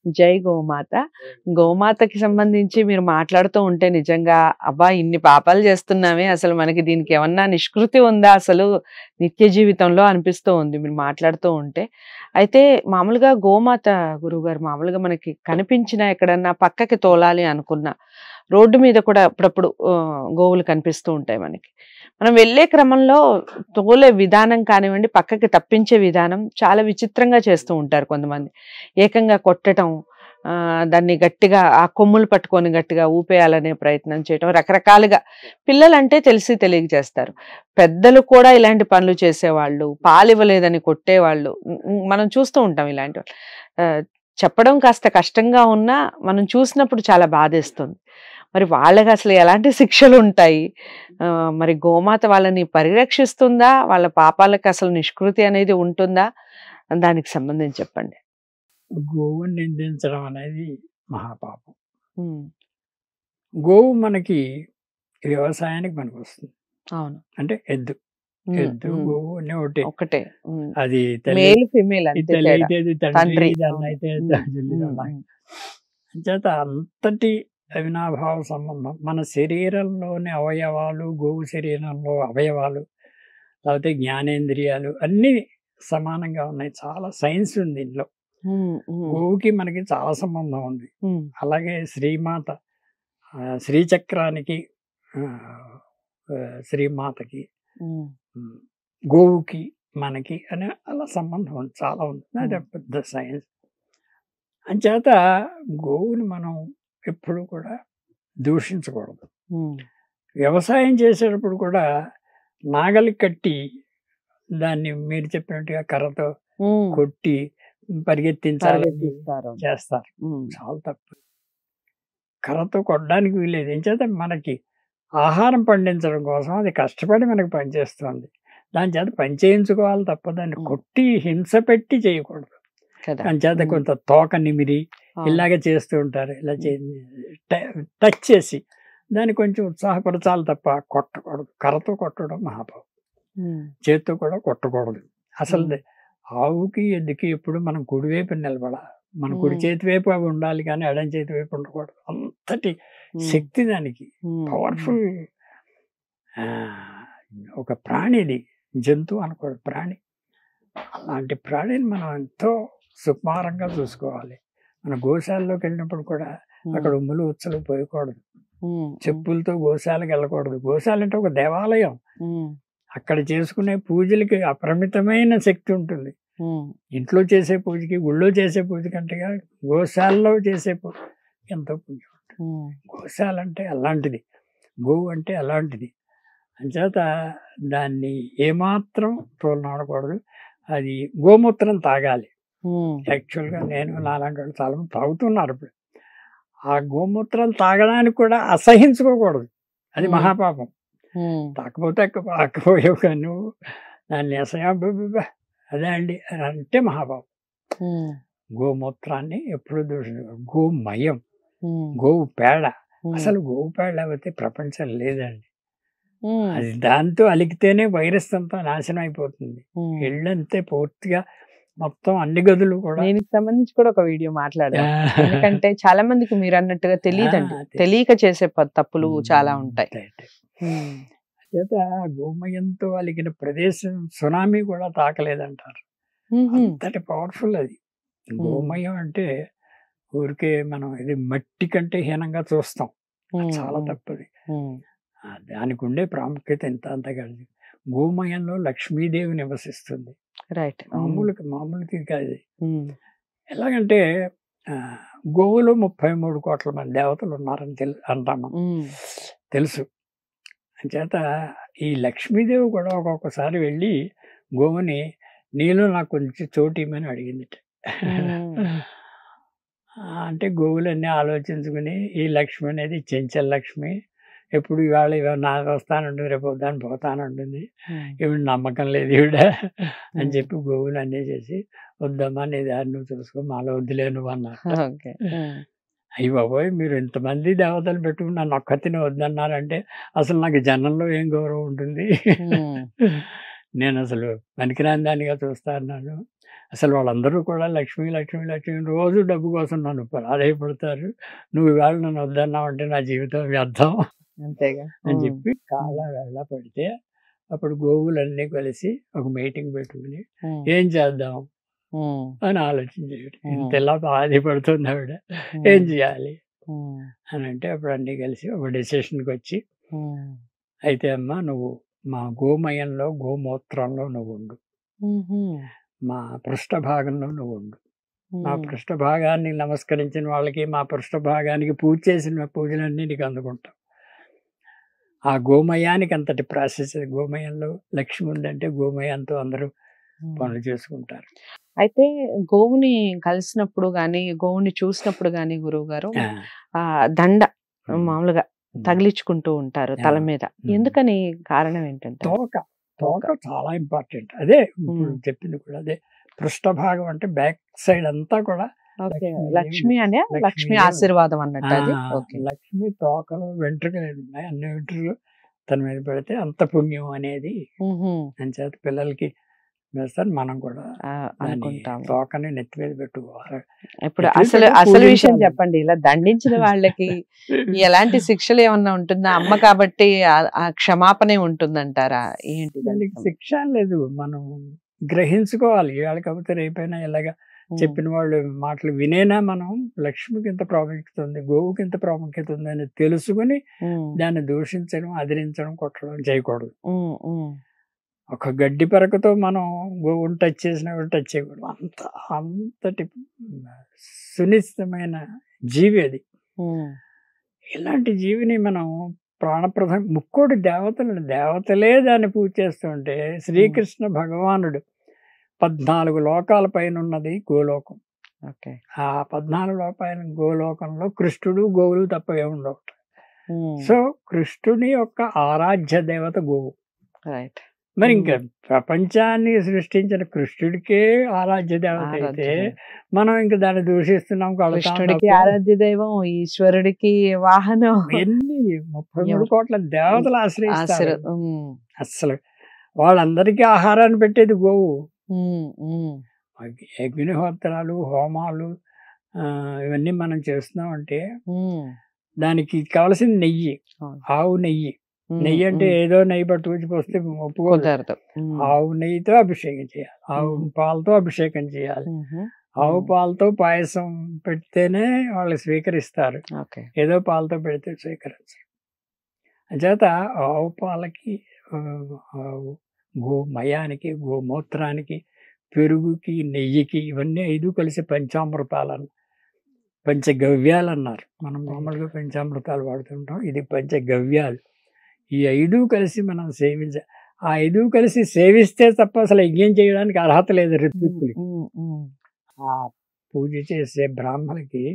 జై గోమాత. గోమాతకి సంబంధించి మీరు మాట్లాడుతూ ఉంటే నిజంగా అబ్బా! ఇన్ని పాపాలు చేస్తున్నామే అసలు మనకి దీనికి ఏమన్నా నిష్కృతి ఉందా అసలు నిత్య జీవితంలో అనిపిస్తూ ఉంది మీరు మాట్లాడుతూ ఉంటే. అయితే మామూలుగా గోమాత గురువుగారు మామూలుగా మనకి కనిపించినా ఎక్కడన్నా పక్కకి తోలాలి అనుకున్నా, రోడ్డు మీద కూడా అప్పుడప్పుడు గోవులు కనిపిస్తూ ఉంటాయి మనకి. మనం వెళ్ళే క్రమంలో తోలే విధానం కానివ్వండి, పక్కకి తప్పించే విధానం చాలా విచిత్రంగా చేస్తూ ఉంటారు కొంతమంది. ఏకంగా కొట్టటం, దాన్ని గట్టిగా ఆ కొమ్ములు పట్టుకొని గట్టిగా ఊపేయాలనే ప్రయత్నం చేయటం, రకరకాలుగా పిల్లలంటే తెలిసి తెలియక చేస్తారు. పెద్దలు కూడా ఇలాంటి పనులు చేసేవాళ్ళు, పాలివ్వలేదని కొట్టేవాళ్ళు మనం చూస్తూ ఉంటాం ఇలాంటివి. చెప్పడం కాస్త కష్టంగా ఉన్నా మనం చూసినప్పుడు చాలా బాధేస్తుంది. మరి వాళ్ళకి అసలు ఎలాంటి శిక్షలు ఉంటాయి? మరి గోమాత వాళ్ళని పరిరక్షిస్తుందా? వాళ్ళ పాపాలకు అసలు నిష్కృతి అనేది ఉంటుందా? దానికి సంబంధించి చెప్పండి. గోవుని నిందించడం అనేది మహాపాపం. హ్మ్. గోవు మనకి వ్యవసాయానికి పనికొస్తుంది. అవును. అంటే ఎద్దు, గోవు అన్నీ ఒకటే. ఒకటే. అది మేల్, ఫీమేల్ అంతే తల్లి తేడా. అయితే అది తండ్రి, తండ్రి. దాన్ని అయితే అంచేత అంతటి అవినాభావ సంబంధం. మన శరీరంలోని అవయవాలు, గోవు శరీరంలో అవయవాలు, లేకపోతే జ్ఞానేంద్రియాలు అన్నీ సమానంగా ఉన్నాయి. చాలా సైన్స్ ఉంది దీంట్లో. గోవుకి మనకి చాలా సంబంధం ఉంది. అలాగే శ్రీమాత, శ్రీచక్రానికి, శ్రీమాతకి, గోవుకి మనకి అనే అలా సంబంధం ఉంది, చాలా ఉంది. అది పెద్ద సైన్స్. అంచేత గోవుని మనం ఎప్పుడు కూడా దూషించకూడదు. వ్యవసాయం చేసేటప్పుడు కూడా నాగలి కట్టి దాన్ని మీరు చెప్పినట్టుగా కర్రతో కొట్టి పరిగెత్తించాలని చేస్తారు. చాలా తప్పు. కర్రతో కొట్టడానికి వీలేదు. ఏం చేత మనకి ఆహారం పండించడం కోసం అది కష్టపడి మనకి పనిచేస్తుంది. దాని చేత పని చేయించుకోవాలి తప్ప దాన్ని కొట్టి హింస పెట్టి చేయకూడదు. దాని చేత కొంత తోక నిమిరి ఇలాగే చేస్తూ ఉంటారు. ఇలా టచ్ చేసి దాన్ని కొంచెం ఉత్సాహపరచాలి తప్ప కొట్టకూడదు. కర్రతో కొట్టడం మహాపాపం. చేత్తో కూడా కొట్టకూడదు. అసలు ఆవుకి ఎద్దుకి ఎప్పుడు మనం కుడివైపు నిలబడాలి. మన కుడి చేతి వైపు అవి ఉండాలి కానీ ఎడం చేతి వైపు ఉండకూడదు. అంతటి శక్తి దానికి, పవర్ఫుల్ ఒక ప్రాణిది. జంతువు అనకూడదు, ప్రాణి. అలాంటి ప్రాణిని మనం ఎంతో సుకుమారంగా చూసుకోవాలి. మన గోశాలలోకి వెళ్ళినప్పుడు కూడా అక్కడ ఉమ్ములు ఉచ్చలు పోయకూడదు. చెప్పులతో గోశాలకు వెళ్ళకూడదు. గోశాల అంటే ఒక దేవాలయం. అక్కడ చేసుకునే పూజలకి అపరిమితమైన శక్తి ఉంటుంది. ఇంట్లో చేసే పూజకి, గుళ్ళో చేసే పూజ కంటేగా గోశాలలో చేసే పూజ ఎంతో పుణ్యం ఉంటుంది. గోశాల అంటే అలాంటిది, గోవు అంటే అలాంటిది. అంచేత దాన్ని ఏమాత్రం తోలనాడకూడదు. అది గోమూత్రం తాగాలి. యాక్చువల్గా నేను నాలాంటి వాళ్ళు చాలా మంది తాగుతున్నారు. ఇప్పుడు ఆ గోమూత్రం తాగడానికి కూడా అసహించుకోకూడదు. అది మహాపాపం. తాకపోతే ఆకపోయావు కానీ నువ్వు దాన్ని అదే అండి అని అంటే మహాపాపం. గోమూత్రాన్ని ఎప్పుడు దూషించకూడదు. గోమయం, గోవు పేడ. అసలు గోవు పేడ లేకపోతే ప్రపంచం లేదండి. అది దాంతో అలికితేనే వైరస్ అంతా నాశనం అయిపోతుంది. ఇళ్ళంతే పూర్తిగా మొత్తం అన్ని గదులు కూడా. దీనికి సంబంధించి కూడా ఒక వీడియో మాట్లాడాను. ఎందుకంటే చాలా మందికి మీరు అన్నట్టుగా తెలియదండి, తెలియక చేసే తప్పులు చాలా ఉంటాయి. చేత గోమయంతో అలిగిన ప్రదేశం సునామీ కూడా తాకలేదంటారు. అంతటి పవర్ఫుల్ అది. గోమయం అంటే ఊరికే మనం ఇది మట్టి కంటే హీనంగా చూస్తాం. చాలా తప్పది. దానికి ఉండే ప్రాముఖ్యత ఎంత అంతగా. గోమయంలో లక్ష్మీదేవి నివసిస్తుంది. రైట్. మామూలుకి కాదు. ఎలాగంటే గోవులు 33 కోట్ల మంది దేవతలు ఉన్నారని అంటాము, తెలుసు. చేత ఈ లక్ష్మీదేవి కూడా ఒక్కొక్కసారి వెళ్ళి గోవుని నీలో నాకు కొంచెం చోటు ఇమ్మని అడిగిందిట. అంటే గోవులన్నీ ఆలోచించుకుని ఈ లక్ష్మి అనేది చెంచల లక్ష్మి, ఎప్పుడు ఇవాళ నాకు వస్తానంటుంది, రేపు వద్దాన్ని పోతానంటుంది, ఈవిడ నమ్మకం లేదు ఈవిడ అని చెప్పి గోవులు అన్నీ చేసి వద్దమ్మా నీ దారి నువ్వు చూసుకో, మాలో వద్దులే నువ్వు అన్నారు. అయ్యి బాబోయ్, మీరు ఇంతమంది దేవతలు పెట్టుకుని నన్ను ఒక్కతిని వద్దన్నారంటే అసలు నాకు జనంలో ఏం గౌరవం ఉంటుంది. నేను అసలు పనికిరాని దానిగా చూస్తా అన్నాను. అసలు వాళ్ళందరూ కూడా లక్ష్మి లక్ష్మి లక్ష్మి రోజు డబ్బు కోసం నన్ను ప్రాధేయపడతారు. నువ్వు ఇవాళ నన్ను వద్దన్నావంటే నా జీవితం వ్యర్థం అంతేగా. అని చెప్పి కాళ్ళ వేళ్ళ పెడితే అప్పుడు గోవులన్నీ కలిసి ఒక మీటింగ్ పెట్టుకుని ఏం చేద్దాం అని ఆలోచించాడు. ఇంతలా బాధపడుతుంది ఆవిడ, ఏం చేయాలి అని అంటే అప్పుడు అన్నీ కలిసి ఒక డెసిషన్కి వచ్చి, అయితే అమ్మా నువ్వు మా గోమయంలో గోమూత్రంలో నువ్వు ఉండు, మా పృష్ఠభాగంలో నువ్వు ఉండు. మా పృష్ఠభాగాన్ని నమస్కరించిన వాళ్ళకి, మా పృష్ఠభాగానికి పూజ చేసిన పూజలన్నీ నీకు అందుకుంటాం. ఆ గోమయానికి అంతటి ప్రాసెస్. గోమయంలో లక్ష్మి ఉందంటే గోమయంతో అందరూ పనులు చేసుకుంటారు. అయితే గోవుని కలిసినప్పుడు గాని, గోవుని చూసినప్పుడు గాని గురువు గారు దండ మామూలుగా తగిలించుకుంటూ ఉంటారు తల మీద. ఎందుకని? కారణం ఏంటంటే తోక చాలా ఇంపార్టెంట్. అదే ఇప్పుడు చెప్పింది కూడా అదే. పృష్ఠభాగం అంటే బ్యాక్ సైడ్ అంతా కూడా లక్ష్మి అనే లక్ష్మి ఆశీర్వాదం అన్నట్టు. అది లక్ష్మి తోకలు వెంట్రుకలు ఉన్నాయి, అన్ని వెంట్రుకలు తన మీద పెడితే అంత పుణ్యం అనేది అని చేత పిల్లలకి వేస్తారు. మనం కూడా తోకని నెత్తి మీద పెట్టుకోవాలి. ఇప్పుడు అసలు విషయం చెప్పండి. ఇలా దండించిన వాళ్ళకి ఎలాంటి శిక్షలు ఏమన్నా ఉంటుందా? అమ్మ కాబట్టి ఆ క్షమాపణ ఉంటుందంటారా? ఏంటి? దానికి శిక్ష లేదు, మనం గ్రహించుకోవాలి. ఇవాళ కాకపోతే రేపైనా ఇలాగా చెప్పిన వాళ్ళు మాటలు వినేనా మనం లక్ష్మికి ఇంత ప్రాముఖ్యత ఉంది, గోవుకి ఇంత ప్రాముఖ్యత ఉంది అని తెలుసుకుని దాన్ని దూషించడం, అదిరించడం, కొట్టడం చేయకూడదు. ఒక గడ్డి పరకతో మనం గోవుని టచ్ చేసినా కూడా టచ్ చేయకూడదు. అంతటి సునిశ్చితమైన జీవి అది. ఇలాంటి జీవిని మనం ప్రాణప్రదం ముక్కోటి దేవతలే దాన్ని పూజ చేస్తుంటే, శ్రీకృష్ణ భగవానుడు 14 లోకాల పైన ఉన్నది గోలోకం. ఆ 14 లోకాల గోలోకంలో కృష్ణుడు గోవులు తప్ప ఏముండవు. సో కృష్ణుని యొక్క ఆరాధ్య దేవత గోవు. మరి ఇంకా ప్రపంచాన్ని సృష్టించిన కృష్ణుడికే ఆరాధ్య దేవత అయితే మనం ఇంకా దాన్ని దూషిస్తున్నాం. కృష్ణుడికి ఆరాధ్య దైవం, ఈశ్వరుడికి వాహనం, ఎన్ని 33 కోట్ల దేవతలు ఆశ్రయిస్తారు. అసలు వాళ్ళందరికీ ఆహారాన్ని పెట్టేది గోవు. అగ్నిహోత్రాలు, హోమాలు ఇవన్నీ మనం చేస్తున్నాం అంటే దానికి కావాల్సిన నెయ్యి, ఆవు నెయ్యి. నెయ్యి అంటే ఏదో నెయ్యి పట్టుకొచ్చి పోస్తే ఒప్పుకోదు. ఆవు నెయ్యితో అభిషేకం చేయాలి, ఆవు పాలతో అభిషేకం చేయాలి. ఆవు పాలతో పాయసం పెడితేనే వాళ్ళు స్వీకరిస్తారు, ఏదో పాలతో పెడితే స్వీకరించరు. అంచేత ఆవు పాలకి, గోమయానికి, గోమూత్రానికి, పెరుగుకి, నెయ్యికి ఇవన్నీ 5 కలిసి పంచామృతాలు, పంచగవ్యాలు అన్నారు. మనం మామూలుగా పంచామృతాలు వాడుతుంటాం, ఇది పంచగవ్యాలు. ఈ 5 కలిసి మనం సేవించాలి. ఆ 5 కలిసి సేవిస్తే తప్ప అసలు యజ్ఞం చేయడానికి అర్హత లేదు ఋత్విక్కులకి. ఆ పూజ చేసే బ్రాహ్మణులకి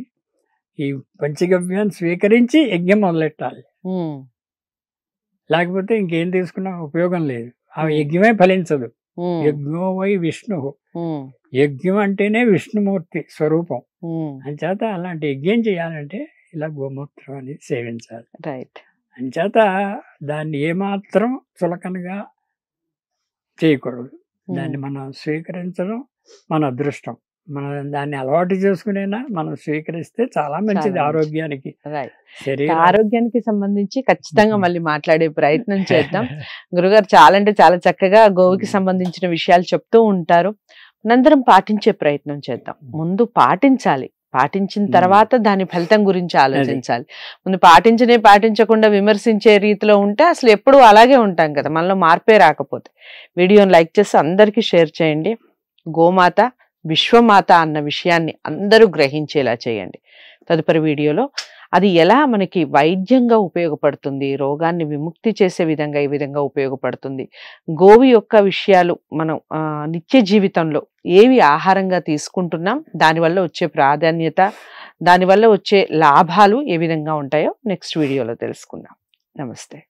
ఈ పంచగవ్యాన్ని స్వీకరించి యజ్ఞం మొదలెట్టాలి. లేకపోతే ఇంకేం తీసుకున్నా ఉపయోగం లేదు, ఆ యజ్ఞమే ఫలించదు. యజ్ఞో వై విష్ణు, యజ్ఞం అంటేనే విష్ణుమూర్తి స్వరూపం. అంచేత అలాంటి యజ్ఞం చేయాలంటే ఇలా గోమూత్రం అనేది సేవించాలి. అంచేత దాన్ని ఏమాత్రం చులకనగా చేయకూడదు. దాన్ని మనం స్వీకరించడం మన అదృష్టం. మనం దాన్ని అలవాటు చేసుకునేనా మనం స్వీకరిస్తే చాలా మంచిది ఆరోగ్యానికి. ఆరోగ్యానికి సంబంధించి ఖచ్చితంగా మళ్ళీ మాట్లాడే ప్రయత్నం చేద్దాం. గురుగారు చాలా అంటే చాలా చక్కగా గోవుకి సంబంధించిన విషయాలు చెప్తూ ఉంటారు. మనందరం పాటించే ప్రయత్నం చేద్దాం. ముందు పాటించాలి, పాటించిన తర్వాత దాని ఫలితం గురించి ఆలోచించాలి. ముందు పాటించకుండా విమర్శించే రీతిలో ఉంటే అసలు ఎప్పుడు అలాగే ఉంటాం కదా, మనలో మార్పే రాకపోతే. వీడియోని లైక్ చేసి అందరికీ షేర్ చేయండి. గోమాత విశ్వమాత అన్న విషయాన్ని అందరూ గ్రహించేలా చేయండి. తదుపరి వీడియోలో అది ఎలా మనకి వైద్యంగా ఉపయోగపడుతుంది, రోగాన్ని విముక్తి చేసే విధంగా ఈ విధంగా ఉపయోగపడుతుంది, గోవు యొక్క విషయాలు మనం నిత్య జీవితంలో ఏవి ఆహారంగా తీసుకుంటున్నాం, దానివల్ల వచ్చే ప్రాధాన్యత, దానివల్ల వచ్చే లాభాలు ఏ విధంగా ఉంటాయో నెక్స్ట్ వీడియోలో తెలుసుకుందాం. నమస్తే.